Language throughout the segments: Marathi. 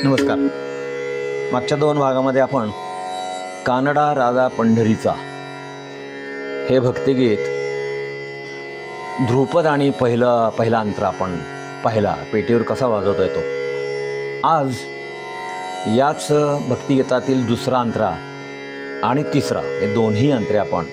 नमस्कार. मागच्या 2 भागामध्ये आपण कानडा राजा पंढरीचा हे भक्तिगीत ध्रुपद आणि पहिला अंतरा आपण पाहिला, पेटीवर कसा वाजवता येतो. आज याच भक्तिगीतातील दुसरा अंतरा आणि तिसरा हे दोन्ही अंतरे आपण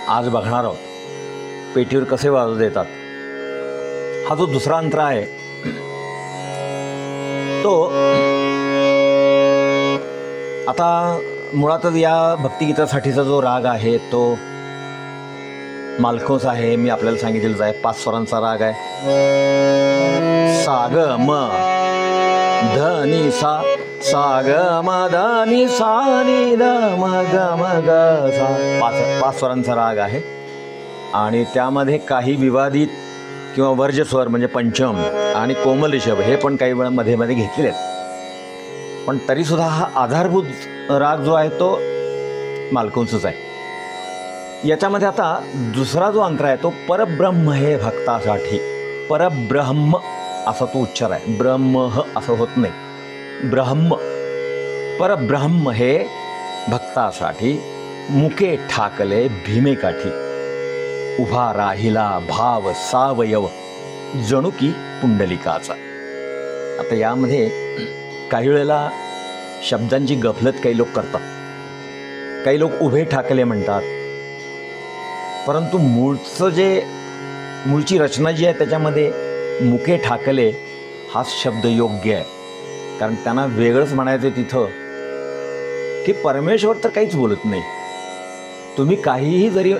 आज बघणार आहोत. पेटीवर कसे वाजवता येतात. हा जो दुसरा अंतरा आहे तो आता मुळातच या भक्तिगीतासाठीचा जो राग आहे तो मालखोस आहे. मी आपल्याला सांगितलेलं आहे 5 स्वरांचा राग आहे. सा ग म ध नि सा, सा ग म ध नि सा नि ध म ग म ग सा, 5 स्वरांचा राग आहे. आणि त्यामध्ये काही विवादित किंवा वर्ज्य स्वर म्हणजे पंचम आणि कोमल ऋषभ हे पण काही वेळा मध्ये घेतलेले आहेत. पण तरीसुद्धा हा आधारभूत राग जो आहे तो मालकूंचच आहे. याच्यामध्ये आता दुसरा जो अंतर आहे तो परब्रह्म हे भक्तासाठी. परब्रह्म असा तो उच्चार आहे, ब्रह्म असं होत नाही, ब्रह्म. परब्रह्म हे भक्तासाठी मुके ठाकले भीमेकाठी, उभा राहिला भाव सावयव जणू की पुंडलिकाचा. आता यामध्ये काही वेळेला शब्दांची गफलत काही लोक करतात. काही लोक उभे ठाकले म्हणतात, परंतु मूळची रचना जी आहे त्याच्यामध्ये मुके ठाकले हा शब्द योग्य आहे. कारण त्यांना वेगळंच म्हणायचं तिथं की परमेश्वर तर काहीच बोलत नाही. तुम्ही काहीही जरी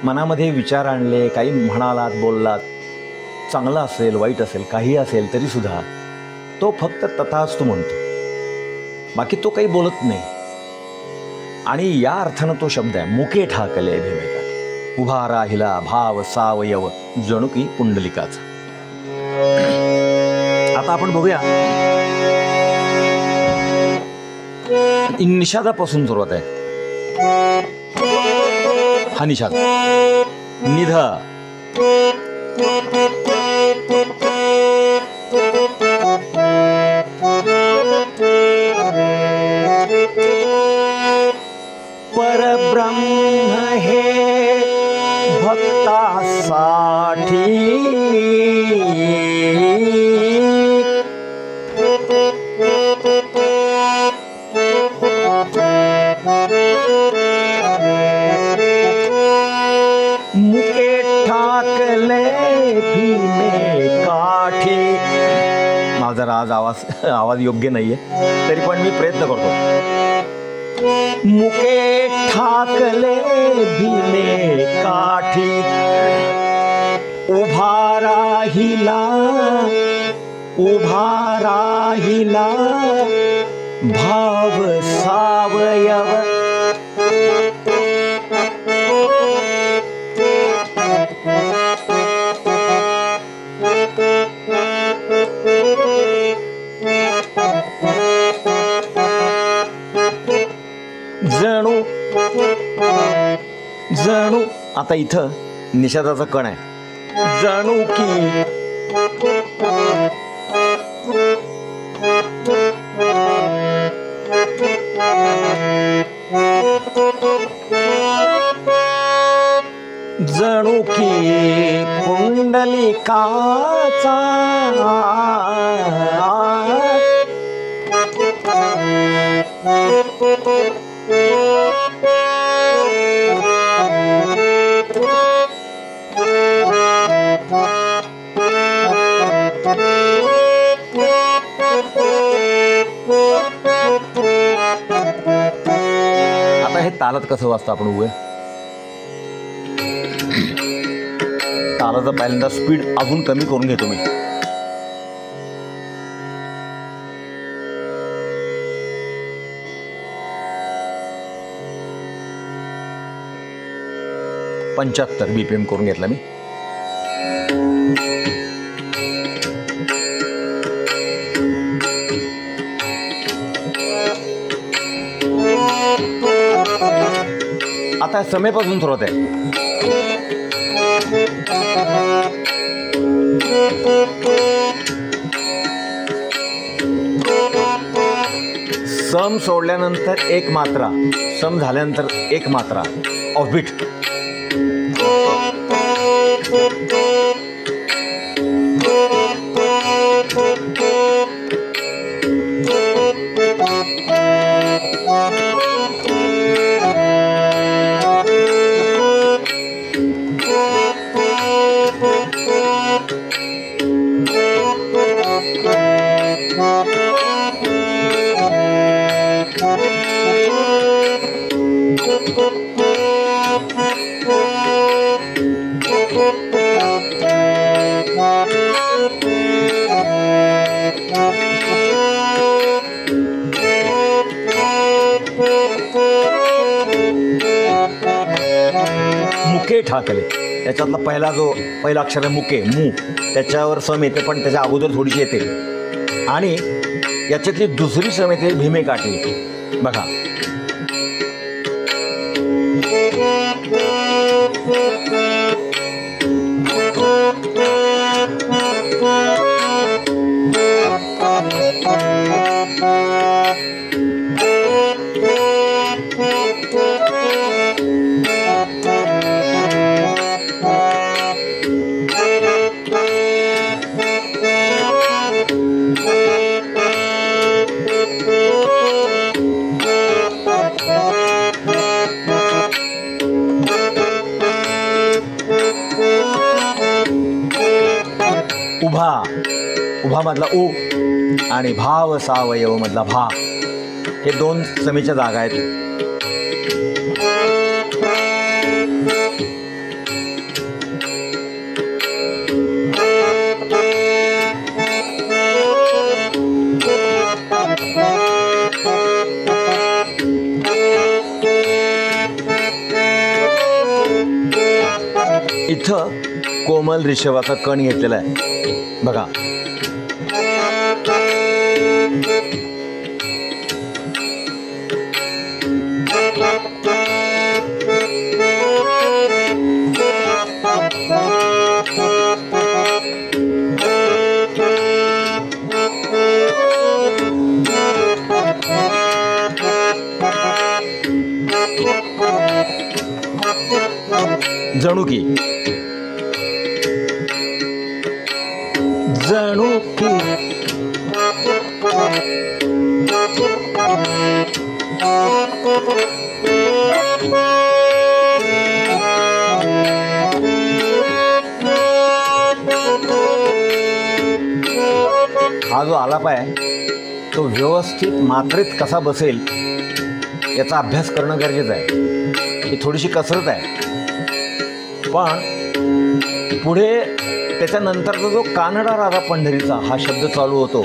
मनामध्ये विचार आणले, काही म्हणालात, बोललात, चांगलं असेल वाईट असेल काही असेल तरीसुद्धा तो फक्त तथास्तु म्हणतो, बाकी तो काही बोलत नाही. आणि या अर्थानं तो शब्द आहे मुके ठाकले भीमेकाठी, उभा राहिला भाव सावयव जणू की पुंडलिकाचा. आता आपण बघूया निषादापासून सुरुवात आहे. हा निषाद निध, परब्रह्म हे भक्तासाठी मुके ठाकले भीमेकाठी. माझा आज आवाज योग्य नाहीये तरी पण मी प्रयत्न करतो. मुके ठाकले भीमेकाठी, उभा राहिला भाव सावयव जणू. आता इथं निषादाचा कण आहे. जणू की जणू की पुंडलिकाचा तालात कसं वाजतं आपण उभे? तालाचं पहिल्यांदा स्पीड अजून कमी करून घेतो मी. पंच्याहत्तर BPM करून घेतला मी. आता समेपासून सुरुवात आहे. सम सोडल्यानंतर एक मात्रा, सम झाल्यानंतर एक मात्रा, ऑफबीट. मुके ठाकले, त्याच्यातला पहिला अक्षर आहे मुके, मू. त्याच्यावर सम येते पण त्याच्या अगोदर थोडीशी येते. आणि याच्यातली दुसरी सम येते भीमे काठी. बघा, उभा मधला उ आणि भाव सावयव मधला भा, हे दोन समीच्या जागा आहेत. इथं कोमल ऋषभाचा कण घेतलेला आहे. बघा, जणू की हा जो आलाप आहे तो व्यवस्थित मात्रेत कसा बसेल याचा अभ्यास करणं गरजेचं आहे. ही थोडीशी कसरत आहे, पण पुढे त्याच्यानंतरचा जो कानडा राधा पंढरीचा हा शब्द चालू होतो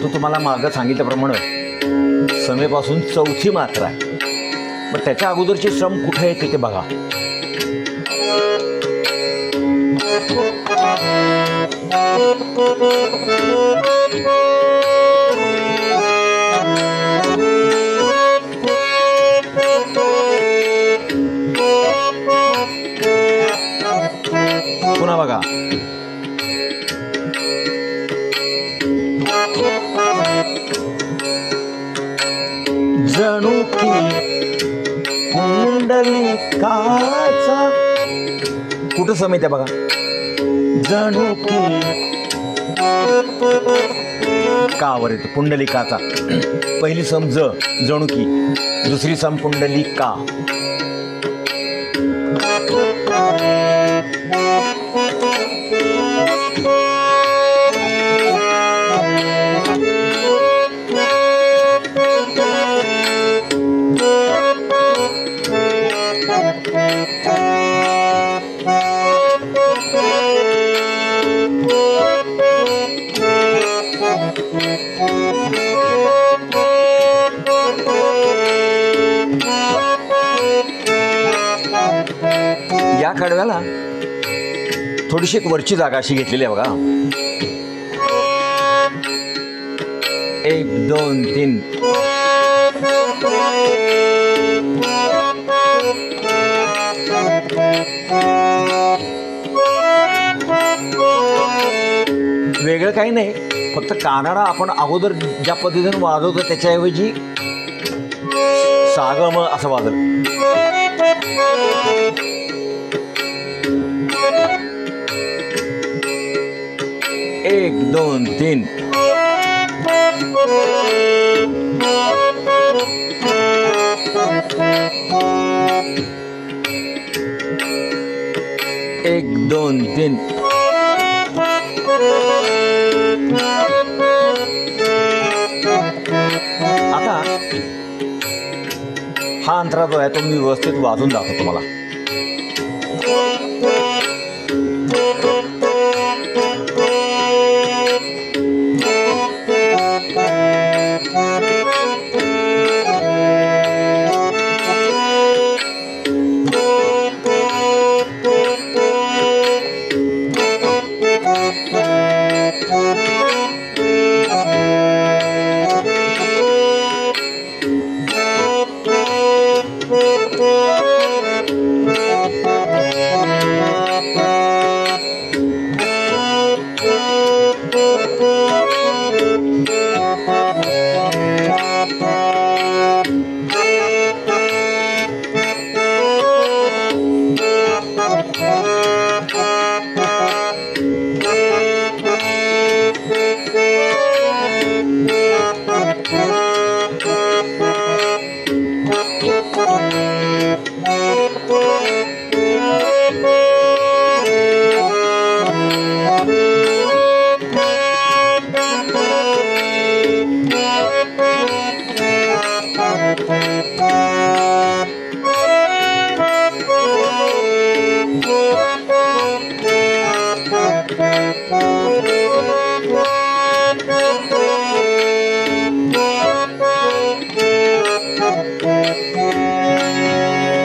तो तुम्हाला मागं सांगितल्याप्रमाणे समेपासून चौथी मात्रा आहे. मग त्याच्या अगोदरची श्रम कुठे आहे ते बघा. पुन्हा बघा, जणू की पुंडलिकाचा, कुठं समेत आहे बघा, जणू की कावर येतो पुंडलिकाचा. पहिली सम ज, जणू की, दुसरी सम पुंडलिका. या कडव्याला थोडीशी एक वरची जागा अशी घेतलेली आहे बघा. 1 2 3. वेगळं काही नाही, फक्त कानाडा आपण अगोदर ज्या पद्धतीने वाजवतो त्याच्याऐवजी सागम असं वाजल. 1 2 3. एक दोन तीन. आता हा अंतरा जो आहे तो मी व्यवस्थित वाजून दाखवतो तुम्हाला.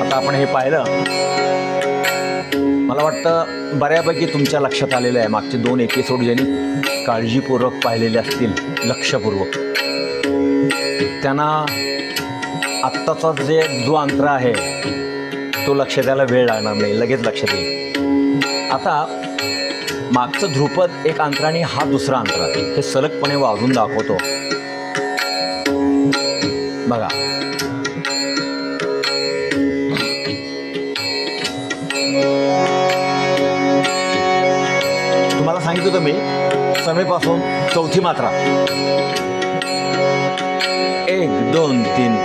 आता आपण हे पाहिलं, मला वाटतं बऱ्यापैकी तुमच्या लक्षात आलेलं आहे. मागचे 2 एपिसोड ज्यांनी काळजीपूर्वक पाहिलेले असतील लक्षपूर्वक, त्यांना आत्ताचा जो अंतरा आहे तो लक्ष द्यायला वेळ लागणार नाही, लगेच लक्षात येईल. आता मागचं ध्रुपद एक अंतरा आणि हा दुसरा अंतरा हे सलगपणे वाजून दाखवतो बघा. तुम्हाला सांगितलं होतं मी समेपासून चौथी मात्रा. 1 2 3.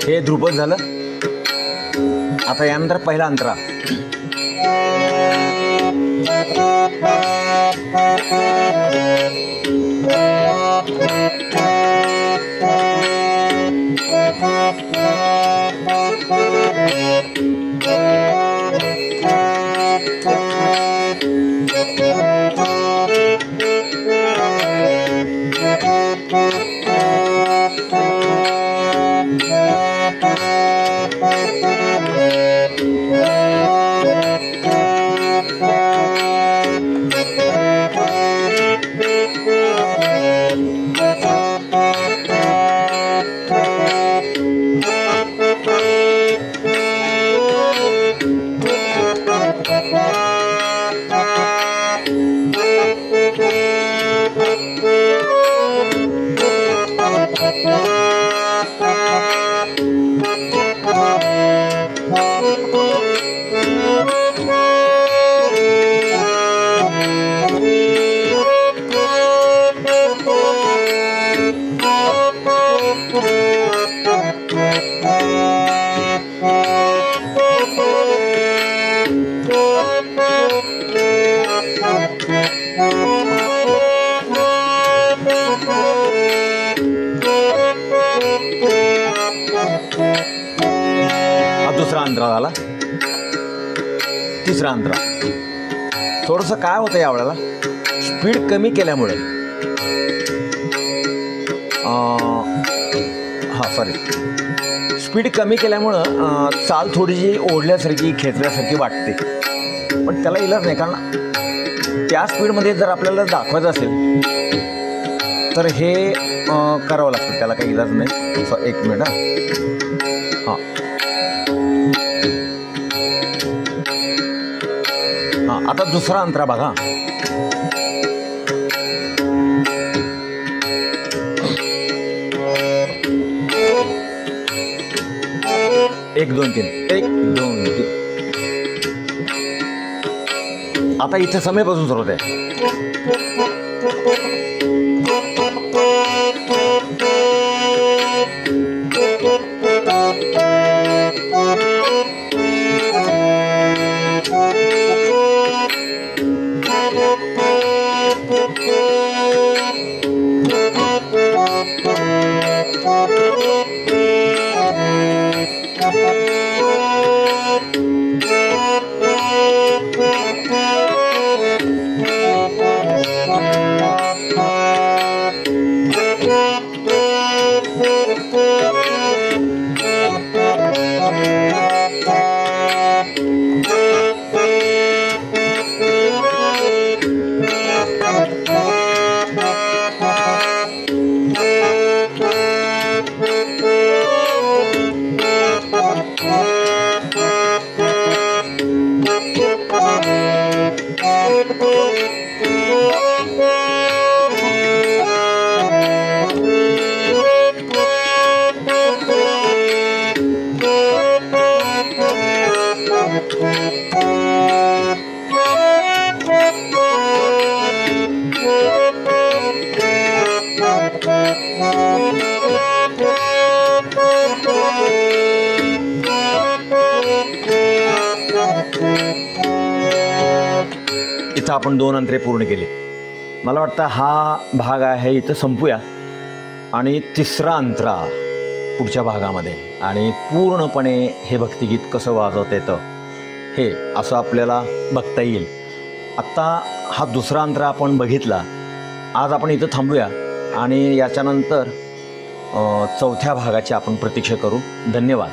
हे ध्रुपद झालं. आता यानंतर पहिला अंतरा. हा दुसरा अंतरा झाला. तिसरा अंतरा. थोडंसं काय होतं यावेळेला, स्पीड कमी केल्यामुळे स्पीड कमी केल्यामुळं चाल थोडीशी ओढल्यासारखी खेचल्यासारखी वाटते. पण त्याला इलाज नाही, कारण त्या स्पीडमध्ये जर आपल्याला दाखवायचं असेल तर हे करावं लागतं. त्याला काही इलाज नाही. एक मिनिट. हां हां आता दुसरा अंतरा बघा. 1 2 3 1 2 3. आता इथे समयपासून सुरू होते. इथं आपण 2 अंतरे पूर्ण केली. मला वाटतं हा भाग आहे इथं संपूया आणि तिसरा अंतरा पुढच्या भागामध्ये, आणि पूर्णपणे हे भक्तिगीत कसं वाजवता येतं हे असं आपल्याला बघता येईल. आत्ता हा दुसरा अंतरा आपण बघितला. आज आपण इथं थांबूया आणि याच्यानंतर चौथ्या भागाची आपण प्रतीक्षा करू. धन्यवाद.